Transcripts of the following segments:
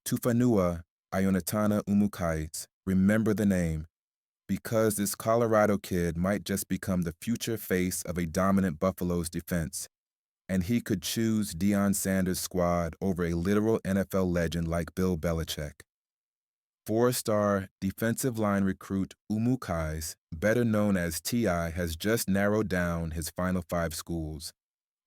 Tufanua Ionatana Umu-Cais, remember the name, because this Colorado kid might just become the future face of a dominant Buffalo's defense, and he could choose Deion Sanders' squad over a literal NFL legend like Bill Belichick. Four-star defensive line recruit Umu-Cais, better known as T.I., has just narrowed down his final five schools.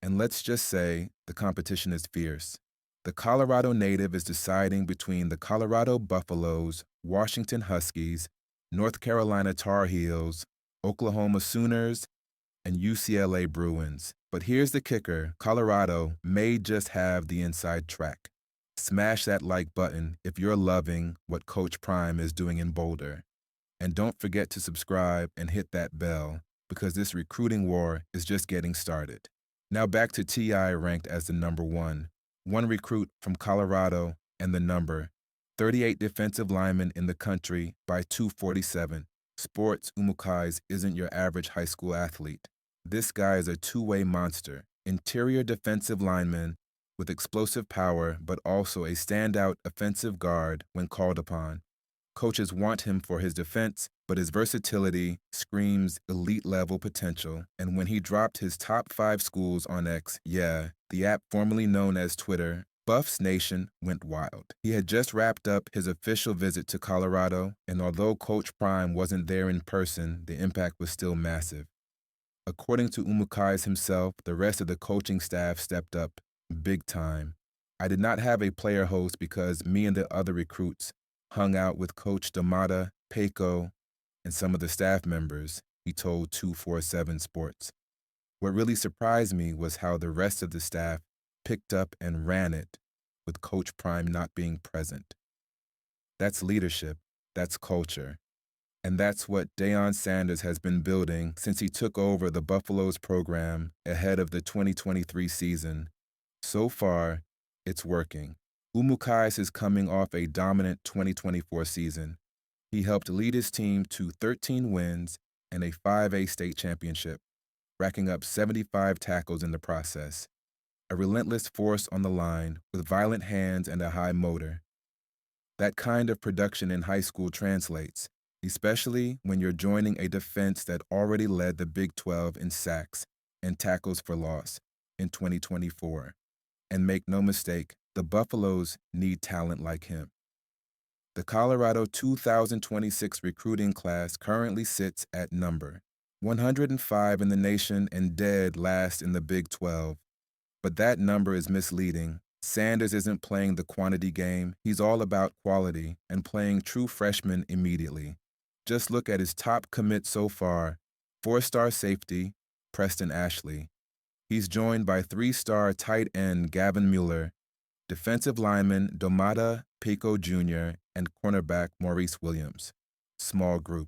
And let's just say the competition is fierce. The Colorado native is deciding between the Colorado Buffaloes, Washington Huskies, North Carolina Tar Heels, Oklahoma Sooners, and UCLA Bruins. But here's the kicker: Colorado may just have the inside track. Smash that like button if you're loving what Coach Prime is doing in Boulder. And don't forget to subscribe and hit that bell, because this recruiting war is just getting started. Now back to T.I. ranked as the number one recruit from Colorado, and the number 38 defensive lineman in the country by 247. Sports Umu-Cais isn't your average high school athlete. This guy is a two-way monster, interior defensive lineman with explosive power, but also a standout offensive guard when called upon. Coaches want him for his defense, but his versatility screams elite-level potential. And when he dropped his top 5 schools on X, the app formerly known as Twitter, Buffs Nation went wild. He had just wrapped up his official visit to Colorado, and although Coach Prime wasn't there in person, the impact was still massive. According to Umu-Cais himself, the rest of the coaching staff stepped up big time. I did not have a player host because me and the other recruits hung out with Coach Damata, Peiko, and some of the staff members, he told 247 Sports. What really surprised me was how the rest of the staff picked up and ran it with Coach Prime not being present. That's leadership, that's culture, and that's what Deion Sanders has been building since he took over the Buffaloes program ahead of the 2023 season. So far, it's working. Umu-Cais is coming off a dominant 2024 season. He helped lead his team to 13 wins and a 5A state championship, racking up 75 tackles in the process. A relentless force on the line with violent hands and a high motor. That kind of production in high school translates, especially when you're joining a defense that already led the Big 12 in sacks and tackles for loss in 2024. And make no mistake, the Buffaloes need talent like him. The Colorado 2026 recruiting class currently sits at number 105 in the nation and dead last in the Big 12. But that number is misleading. Sanders isn't playing the quantity game. He's all about quality and playing true freshmen immediately. Just look at his top commit so far: 4-star safety, Preston Ashley. He's joined by 3-star tight end Gavin Mueller, defensive lineman Domata Peiko Jr., and cornerback Maurice Williams. Small group,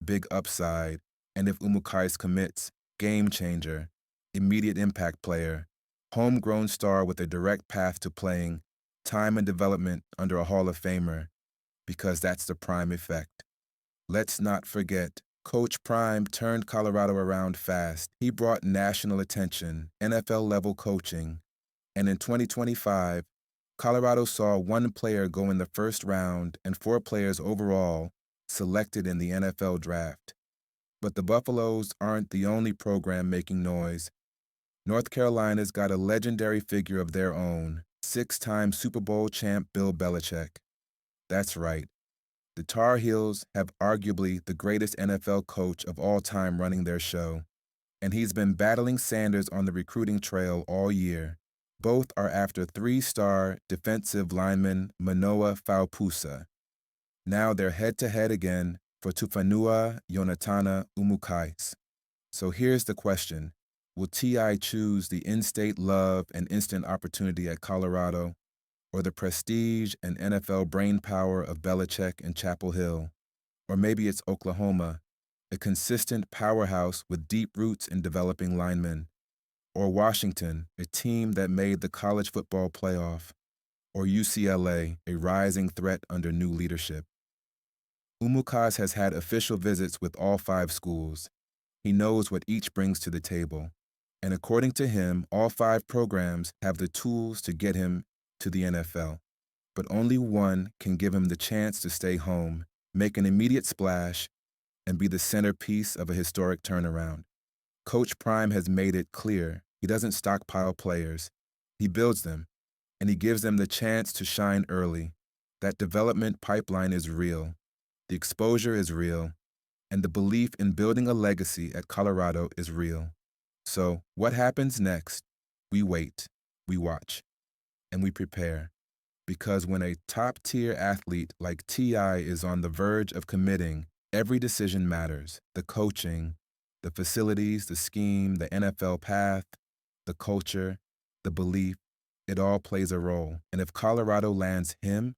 big upside, and if Umu-Cais commits, game changer, immediate impact player, homegrown star with a direct path to playing, time and development under a Hall of Famer, because that's the Prime effect. Let's not forget, Coach Prime turned Colorado around fast. He brought national attention, NFL-level coaching, and in 2025, Colorado saw 1 player go in the first round and 4 players overall selected in the NFL draft. But the Buffaloes aren't the only program making noise. North Carolina's got a legendary figure of their own, 6-time Super Bowl champ Bill Belichick. That's right. The Tar Heels have arguably the greatest NFL coach of all time running their show, and he's been battling Sanders on the recruiting trail all year. Both are after 3-star defensive lineman Manoa Faupusa. Now they're head-to-head again for Tufanua Ionatana Umu-Cais. So here's the question: will T.I. choose the in-state love and instant opportunity at Colorado, or the prestige and NFL brainpower of Belichick and Chapel Hill? Or maybe it's Oklahoma, a consistent powerhouse with deep roots in developing linemen. Or Washington, a team that made the college football playoff. Or UCLA, a rising threat under new leadership. Umu-Cais has had official visits with all 5 schools. He knows what each brings to the table. And according to him, all 5 programs have the tools to get him to the NFL. but only one can give him the chance to stay home, make an immediate splash, and be the centerpiece of a historic turnaround. Coach Prime has made it clear he doesn't stockpile players. He builds them, and he gives them the chance to shine early. That development pipeline is real. The exposure is real, and the belief in building a legacy at Colorado is real. So, what happens next? We wait, we watch, and we prepare. Because when a top-tier athlete like T.I. is on the verge of committing, every decision matters. The coaching, the facilities, the scheme, the NFL path, the culture, the belief, it all plays a role. And if Colorado lands him,